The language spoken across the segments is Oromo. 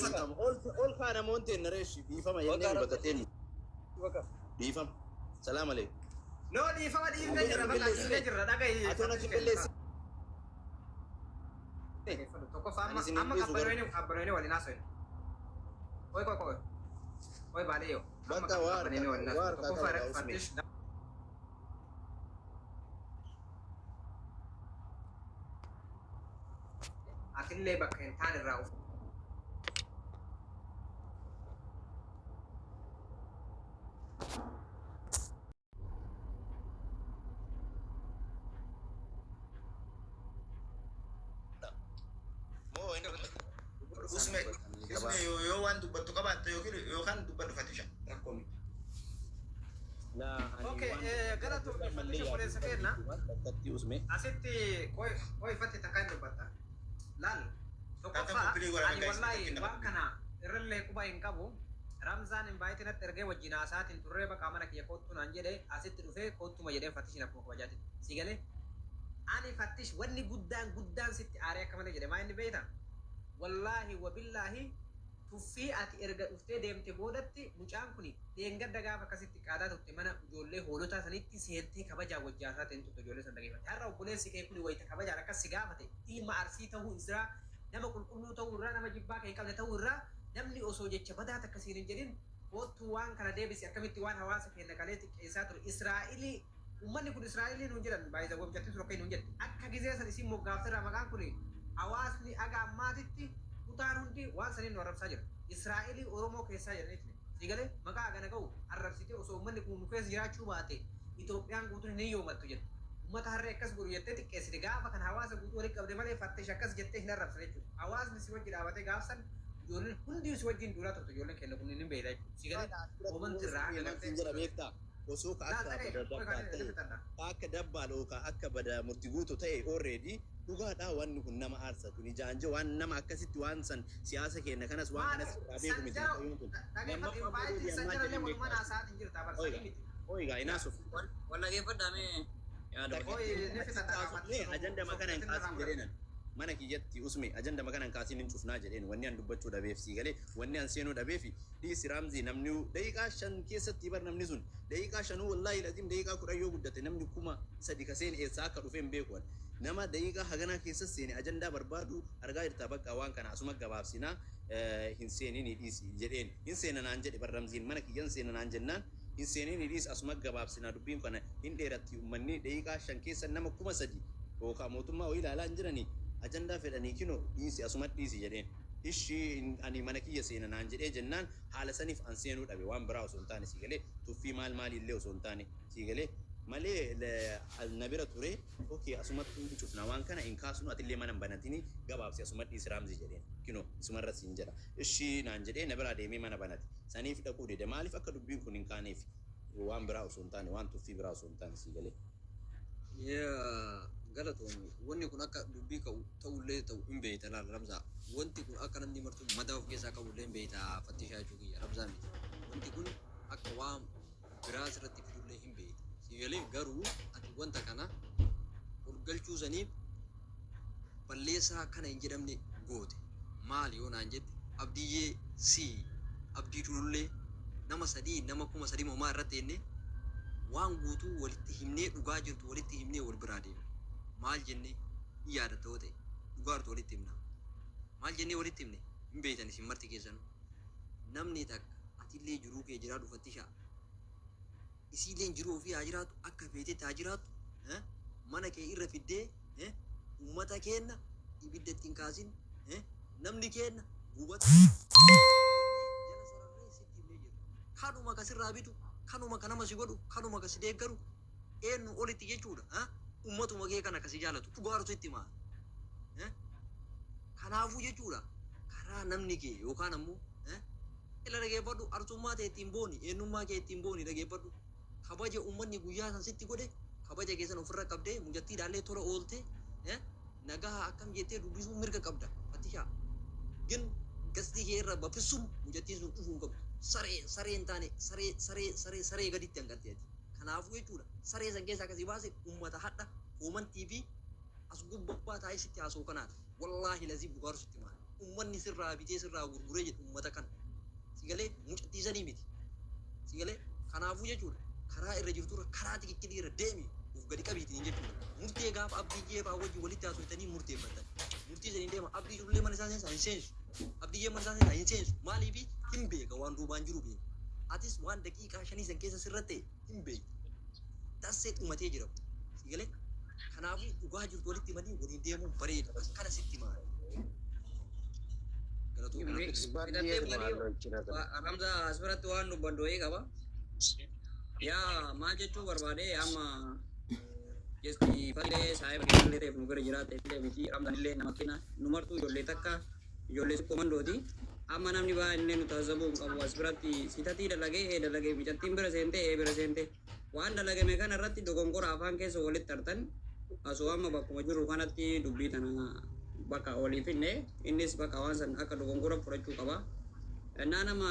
all kana monte nareshi difama yenne bakateni difam salam alaykum no difama difne jirra baka difne jirra dagai atona kibelesi toko fama amma kabbarene wali naso koy bale yo baka war toko fatish atille bakka tan rauf Isme yo wan dubbattu qabatte yo kan dubbatu fatisha rakkomi la okay galatu fatisha pole sakenna tatti usme asitti koy fatti takan dubbatta lal tokkofa ani wallahi waan kana irralle quba hin qabu ramzan invite na terge wajjina saatin turre baqa mana kiya kottu nan jedhe asitti dhufe kottuma jedhe fatishina ko wajati sigale ani fatish wanni guddaan sitti aare akkamale jedhe maa inni beeta wallahi wa billahi tuffii ati erga dhuftee deemte boodatti mucaan kuni deengadda gaafa akkasitti qaadaa turte mana ijoollee hoolotaa sanitti seentee kabajaa wajjaasaa ta'in turte ijoollee san dhageeffate har'a obboleessi kee kuni wayita kabajaan akkas si gaafate ilma arsii ta'uu irraa nama qulqulluu ta'uu irraa nama jibbaa kee qabne ta'uu irraa namni osoo jecha badaata akkasiin hin jedhin kootu waan kana deebisi akkamitti waan hawaasa keenya kalee xiqqeessaa ture Israa'ilii ummanni kun Israa'ilii nuun jedhan baay'isa gomjatti surokkee nuun jedhe akka gizee san isin moggaafterraa maqaan kuni hawaasni aga ammaatitti kutaan hundi waan saniin nu arrabsaa jira Israa'ilii Oromoo keessaa jedhaniitti sigale maqaa agana ga'u arrabsitee osoo ummanni kun nu keessa jiraachuu baate Itoophiyaan guutuun hin yoomattu jedhu ummata harree akkas godhu jettee xiqqeessite gaafa kan hawaasa guutuu walitti qabde malee fatteesh akkas jettee hin arrabsan jechuudha hawaasni si wajji dhaabatee gaafsan ijoolleen hundi si wajjin duulaa turte ijoolleen keenya kun hin beela jechuudha sigale oomanti irraa agartee osoo akka dabbaa lookaa akka bada murtii guutuu ta'e already dhugaadhaa wanni kun nama aarsa kun ijaanje waan nama akkasitti waan san siyaasa keenya kanas waan kanas beeku miti ta'uun kun oiga inaasuuf walla geeffadhaame ajanda makana hin kaasin jedheenan mana kiyyatti usme ajanda makana hin kaasin hin cufnaa jedheen wanni an dubbachuu dhabeef sii galee wanni an seenuu dhabeefi dhiisi raamzii namni daqiiqaa 5 keessatti bar namni sun daqiiqaa 5 wallahi lazim daqiiqaa 10 yoo guddate namni kuma sadi kaseen eessaa akka dhufeen beeku nama daqiiqaa haganaa keessa seene ajandaa barbaadu argaa jirta bakka waan kana asuma gabaabsinaa hin seenini dhiisi jedheen hin seenanaan jedhe bar raamziin mana kiyyan seenanaan jennaan hin seenini dhiisi asuma gabaabsinaa dubbiin kana hin dheeratti ummanni daqiiqaa 5 keessa nama kuma sadi yookaan mootummaa wayii ilaalaa hin jiranii ajandaa fedhanii kino dhiisi asuma dhiisi jedheen ishi ani mana kiyya seenanaan jedhee jennaan haala saniif an seenuu dhabe waan biraa osoo hin taane sii galee tuffii maal illee osoo hin taane sii galee malee nabira ture okay asumatti hin cufna waan kana in kaasunu atillee mana banatini gabaabsi asumatti dhiisi raamzii jedheen kino isumarra siin jedha ishi naan jedhee nabira deemee mana banati saniif dhaquu dide maaliif akka dubbiin kun hin kaaneef waan biraa osoo hin taane waan tuffii biraa osoo hin taane sii galee galatoon wanni kun akka dubbii ta'ullee ta'u hin beeyta laal ramzaa wanti kun akka namni martu madaa of keessaa qabullee hin beeyta fattishaa jechuu kiyya ramzaa miti wanti kun akka waan biraa irratti fidullee hin beeyta sigalee garuu ati wanta kana ol galchuu saniif balleessaa kana hin jedhamne goote maali yoo naan jette abdiyyee si abdii turullee nama sadii nama kuma sadii moomaa irratti enne waan guutuu walitti himnee dhugaa jirtu walitti himnee wal biraa deema maal jenne yaadatta ta'e dhugaartu walitti himna maal jenne walitti himne hin beeytan isin marti keessan namni takka atillee jiruu kee jiraa dhufattishaa isiillee jiruu ofii haa jiraatu akka feetetti haa jiraatu mana kee irra fiddee ummata keenna ibidda ittiin kaasin namni keenna gubata jala sararree sitti himnee jira kanuma kasirraa bitu kanuma kanama si godhu kanuma kasi deeggaru eenyu olitti jechuudha ummatuma kee kana kasi jaalatu dhugaartu itti maa kanaafuu jechuudha karaa namni kee yookaan ammoo ila dhageeffadhu arsummaa ta'e ittiin booni eenyummaa kee ittiin booni dhageeffadhu kabaja ummanni guyyaa san sitti godhe kabaja keessan ofirra qabdee muujjattii ilaallee tola oolte nagaa akkam jettee dubbisuu mirga qabda fattishaa gin gastii kee irra baffisum muujjattiin sun dhufuu qabdu saree hin taane saree gaditti hanqalteeti kanaafuu jechuudha saree san keessaa akkasii baase ummata hadha uumantii fi as gubbaa taa'ee sitti haasoo kanaadha wallaahi lazii bugaaru sitti maal ummanni sirraa bitee sirraa gurguree jedhu ummata kan sigalee mucattiisanii miti sigalee kanaafuu jechuudha karaa irra jirturra karaa tikikkilii irra deemi uf gadi qabiitiin jechuudha murtee gaafa abdii jeefaa wajji walitti haasofitanii murteeffatan murtii sanii deema abdii jirullee mana isaa seensaa hin seensu abdii jee mana isaa seensaa hin seensu maaliifi hin beeka waan duubaan jiru beeka atis waan daqiiqaa 5 san keessa sirratti hin beeku taasisee xummatee jira sigalee kanaafuu dhugaa jirtu walitti himanii waliin deemuun bareeda kana sitti maal Ramza asirratti waan dubbadhu qaba. Yaa maal jechuu barbaade amma jesti falee saayiba illee ta'eef nu bira jiraate illee miti Ramzan illee nama kina nu martuu ijoollee takka ijoollee komandooti. Amma namni baay'inaan nu taasisuu qabu asirratti sitatii dalagee mijattiin bira seente waan dalagame kana irratti dogongora afaan keessa walitti tartan asoo amma bakkuma jiru kanatti dubbii tana bakka waliif innis bakka waan san akka dogongora fudhachuu qaba. Nama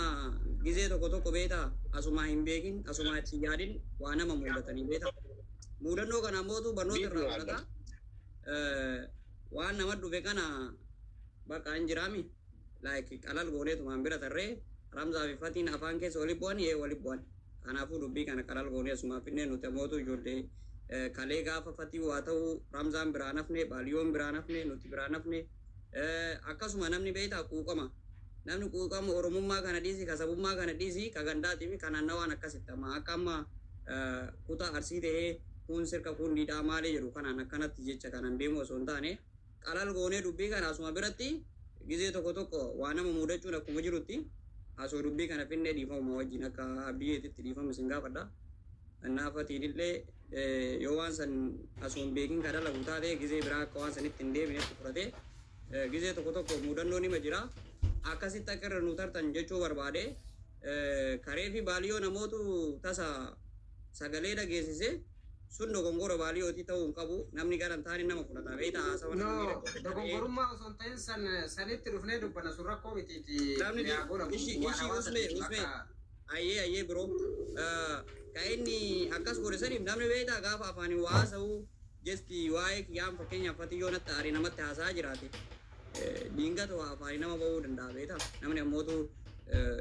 gizee tokko beeta asuma hin beekin asuma itti yaadin waa nama muudatanii beeta. Muudannoo kana mootu barnoota irraa fudhata. Waan nama dhufe kana bakka hin jiraami. Qalal gooneetumaan bira tarree Ramzaa fi Fatiin afaan keessa waliin bu'an. Kanaafuu dubbii kana qalal goonee asuma finnee nuti mootu ijoollee kalee gaafa Fatii waa ta'u Ramzaan biraan hafne Baaliyoon biraan hafne nuti biraan hafne akkasuma namni beektaa quuqama. Namni quuqama oromummaa kana dhiisi kasabummaa kana dhiisi ka gandaatii fi kan annawaan akkasitti amma akka amma kutaa arsii ta'ee kun sirka kun dhiidhaa maalee jedhu kanaan akkanatti jecha kanan deemu osoo hin taane qalal goonee dubbii kana asuma biratti gizee tokko waa nama muudachuun akkuma jirutti asoo dubbii kana finnee dhiifama wajjin akka abdiyyeetitti dhiifama isin gaafadha. Naafatiin illee yoo waan san asoo hin beekin ka dalagu taate gizee biraa akka waan sanitti hin deebinetti fudhatee gizee tokko muudannoo nima jira. Akkasitti akka irra nu tartan jechuu barbaade karee fi Baaliyoo namootu tasa sagalee dhageessise sun dogongora Baaliyooti ta'uu hin qabu namni gara hin taane nama fudhata beektaa haasawa dogongorummaa osoo hin ta'in sanitti dhufnee dubbana sun rakkoo mitiiti ishii usme ayyee biroo ka inni akkas godhe saniif namni beektaa gaafa afaanii waa haasa'uu jesti waa'ee kiyyaan fakkeenyaaf Fatiyoo natti aarii namatti haasaa jiraate diingata waa afaanii nama ba'uu danda'a beektaa namni ammootu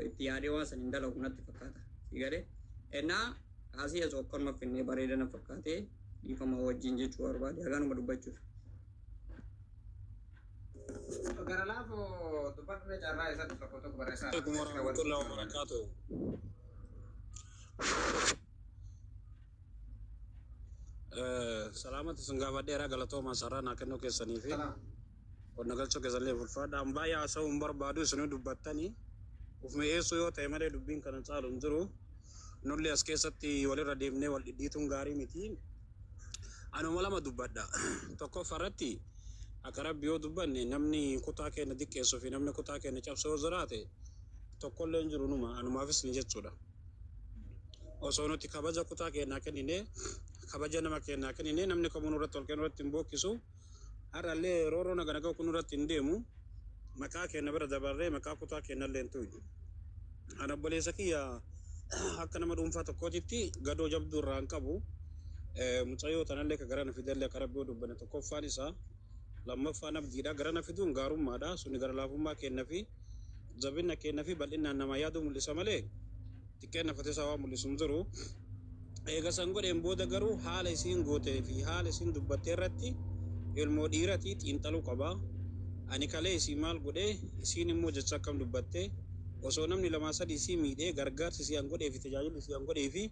itti yaadee waan san hin dalagu natti fakkaata sigalee ennaa kaasii asoo akkanuma finnee bareedana fakkaatee dhiifama wajjin jechuu barbaade hagaanuma dubbachuuf. Gara laafoo dubbadhumee carraa isatti tokko barreessaa. Salaamati sun gaafadheera galatoomaa sarara naa kennuu keessanii fi qonna galchoo keessallee fulfaadha. Baay'ee haasa'uu hin barbaadu isinuu dubbattanii uf mi'eessuu yoo ta'e malee dubbiin kana caalu hin jiru. Nulli as keessatti walirra deemnee wal dhidhiituun gaarii miti. Anuma lama dubbadha. Tokkoffaa irratti akka rabbi yoo dubbanne namni kutaa keenya diqqeessuu fi namni kutaa keenya cabsuu yoo jiraate tokkollee hin jiru numa anumaafis ni jechuudha. Osoo nuti kabaja kutaa keenyaa kennine kabaja nama keenyaa kennine namni kamuu irratti wal kennuu irratti hin bookkisu. Har'allee rooroo nagaa kun irratti hin deemu. Maqaa keenya bira dabarree maqaa kutaa keenyallee hin tu'u. Ana obboleessa kiyya akka nama dhuunfaa tokkootitti gadoo jabduu irraa hin qabu. Mucayyoo tanallee ka gara na fidallee akka rabbi dubbanne tokkoffaan isaa lammaffaan abdiidha gara na fiduun gaarummaadha. Suni gara laafummaa keenyaa fi jabina keenyaa fi bal'inaan nama yaaduu mul'isa malee xiqqeen fatisaa waan mul'isu hin jiru. Eega san godheen booda garuu haala isiin gootee fi haala isiin dubbattee irratti ilmoo dhiiratii xiinxaluu qaba. Ani kalee isii maal godhee isiin immoo jecha akkam dubbattee osoo namni lamaa sadii isii miidhee gargaarsi isii an godhee fi tajaajilli isii an godhee fi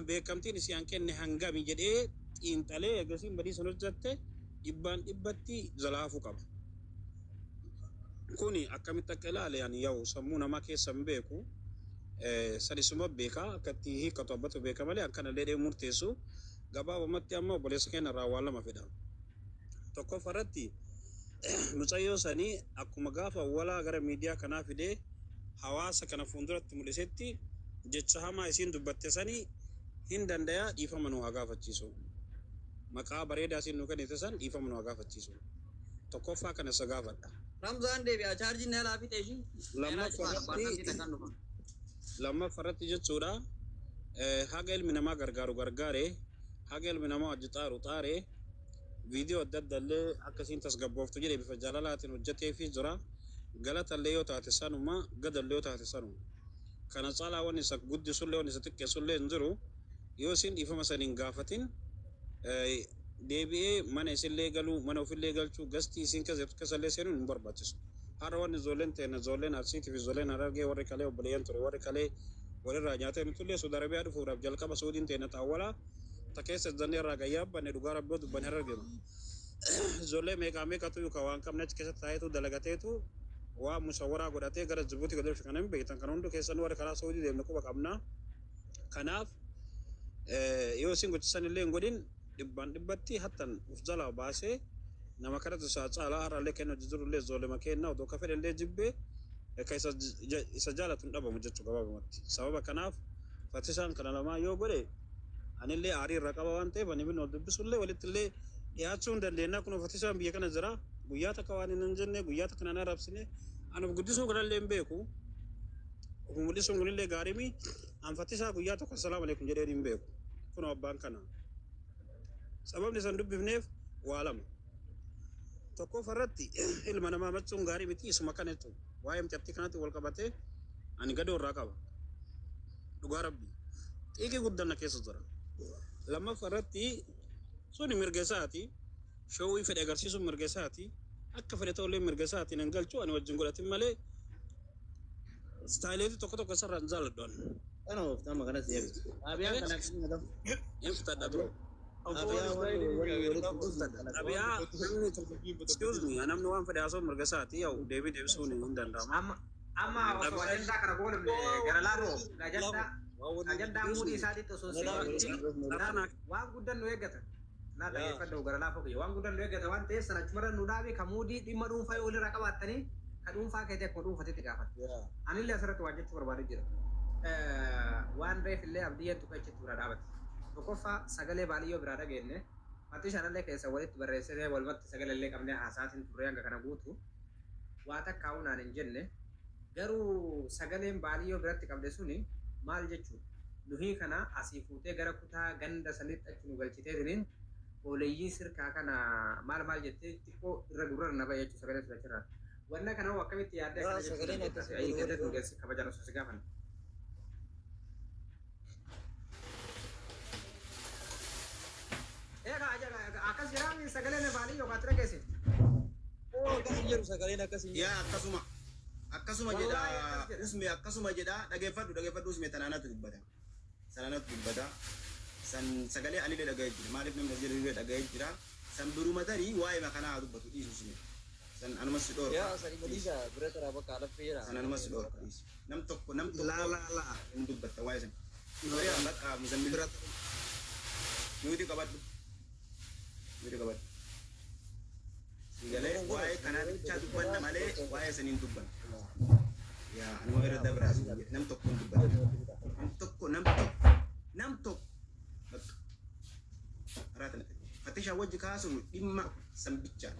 beekamtiin isii an kenne hangami jedhee xiinxalee eegasiin badii san hojjatte dhibbaan dhibbatti zalaafuu qaba. Kuni akkamitti akka ilaale ani yoo sammuu namaa keessa hin beeku sadisuma beekaa akkatti hiikkatu abbatu beeka malee akkanallee deemu murteessu gabaabumatti amma obboleessa keenya irraa waan lama fedha. Tokkoffaa irratti mucayyoo sanii akkuma gaafa walaa gara miidiyaa kanaa fidee hawaasa kana fuulduratti mul'isetti jecha hamaa isiin dubbatte sanii hin dandayaa dhiifama nu haa gaafachiisu. Maqaa bareedaa isiin nu kennite san dhiifama nu haa gaafachiisu. Tokkoffaa kana isa gaafadha. Ramzaan deebi'aa chaarjiin dhalaa fi teeshin. Lammaffaa irratti jechuudha haga ilmi namaa gargaaru gargaaree haga ilmi namaa wajji xaaru xaaree viidiyoo adda addaa illee akkasiin tasgabbooftu jedhee bifa jaalalaatiin hojjetee fi jira. galata illee yoo taate sanuma gada illee yoo taate sanuma kana caalaa waan isa guddisullee waan isa xiqqeessullee hin jiru yoo isin dhiifama san hin gaafatin deebi'ee mana isillee galuu mana ofillee galchuu gastii isin kesallee seenuun hin barbaachisu har'a waan ijoolleen ta'e ijoolleen arsiitii fi ijoolleen harargee warri kalee obboleeyyan ture warri kalee walirraa nyaatee nutullee Saudi Arabiyaa dhufuudhaaf jalqaba Saudiin ta'e na xaawwalaa ta keessa jannee irraa gayyaabbanne dhugaa rabboo dubban harargeenu ijoollee meeqatu yuka waan qabne achi keessatti taa'eetu dalagateetu waa musawwaraa godhatee gara Jibuutii gad dhufshu kana hin beektan kan hundi keessan warri karaa Saudii deemne quba qabna kanaaf yoo isin gochisan illee hin godhin dhibbatti hattan uf jalaa baasee nama kanatti isaa caalaa har'allee kennu jirullee ijoollee makeenna odoo ka fedhe illee jibbee ka isa jaalatu hin dhabamu jechuu gabaabumatti sababa kanaaf fatisaan kana lamaa yoo godhe anillee aarii irra qaba waan ta'eef ani bin ol dubbisullee walitti illee dhiyaachuu hin dandeenya kun fatisaan biyya kana jira guyyaa takka waan hin jenne guyyaa takka nan arabsine anuuf guddisuu kanallee hin beeku ofuma mul'isuun kunillee gaariimi an fatisaa guyyaa tokko assalaamu alaikum jedhee hin beeku kun abbaan kana sababni isan dubbifneef waa lama tokkoof irratti ilma namaa machuun gaarii miti isuma kana jechuun waa'ee micattii kanatti wal qabatee ani gadoo irraa qaba dhugaa rabbii xiiqii guddanna keessa jira lammaffaa irratti suni mirga isaati showii fedhe agarsiisuun mirga isaati akka fedhe ta'ullee mirga isaati nan galchuu ani wajjin godhatin malee staayileetii tokko isarraan jaaladhoon. Ana oftama kanas eebitu. Abiyaan kana eebitadha bro. Abiyaa excuse me namni waan fedhe haasoo mirga isaati yaa'u deebisuun hin danda'amu. Amma osoo ajandaa kana boolumne gara laafoo ajandaa muudii isaatiitti osoo waan guddan nu eeggata. Naa dhaggeeffadhu gara laafoo kiyya waan guddan nu eeggata waan ta'eef sana achumarra nu dhaabe ka muudii dhimma dhuunfaa yoo walirraa qabaattanii ka dhuunfaa keetii akkuma dhuunfatitti gaafata. Anillee asirratti waan jechuu barbaadee jira. Waan reefillee abdiyyeetu qachitti bira dhaabate. Tokkoffaa sagalee baaliyyoo biraa dhageenye maatii shanallee keessa walitti barreessitee walumatti sagalee illee qabnee haasaatiin turre hanga kana guutu waa takka hunaan hin jenne garuu sagaleen baaliyyoo biratti qabde suni maal jechuudha nuhii kana asii fuutee gara kutaa ganda sanitti achi nu galchiteetiniin ooleyyii sirkaa kana maal jettee xiqqoo irra gurra na ba'e jechuudha sagalee filachirraa wanna kana hoo akkamitti yaaddee akkana jechuudha ayii gadda dhugeessi kabajan osoo si gaafan. Akas jiraan sagaleen baaliyyoo kaatira keessi. Akkasii jiru sagaleen akkasii. Yaa akkasuma jedha usme akkasuma jedha dhaggeeffadhu usme tanaanatu dubbata san sagalee anillee dhaga'ee jira maaliif namni jirullee dhaga'ee jira san duruma tarii waa'ee makanaa dubbatu dhiisu usme san anumas si dhoorka. Yaa sani madiisa bira taraa bakka alaffee jira. San anumas si dhoorka dhiisu nam tokko laa hin dubbatta waa'ee san. Bari'aan bakka musambil nuti qabadhu. Galee waa'ee kanaa bichaa dubbanna malee waa'ee saniin dubbanna. Yaa anuma irra dabraa nam tokko hin dubbanna. Nam tokko bakka. Fatishaa wajji kaasuun dhimma san bichaa.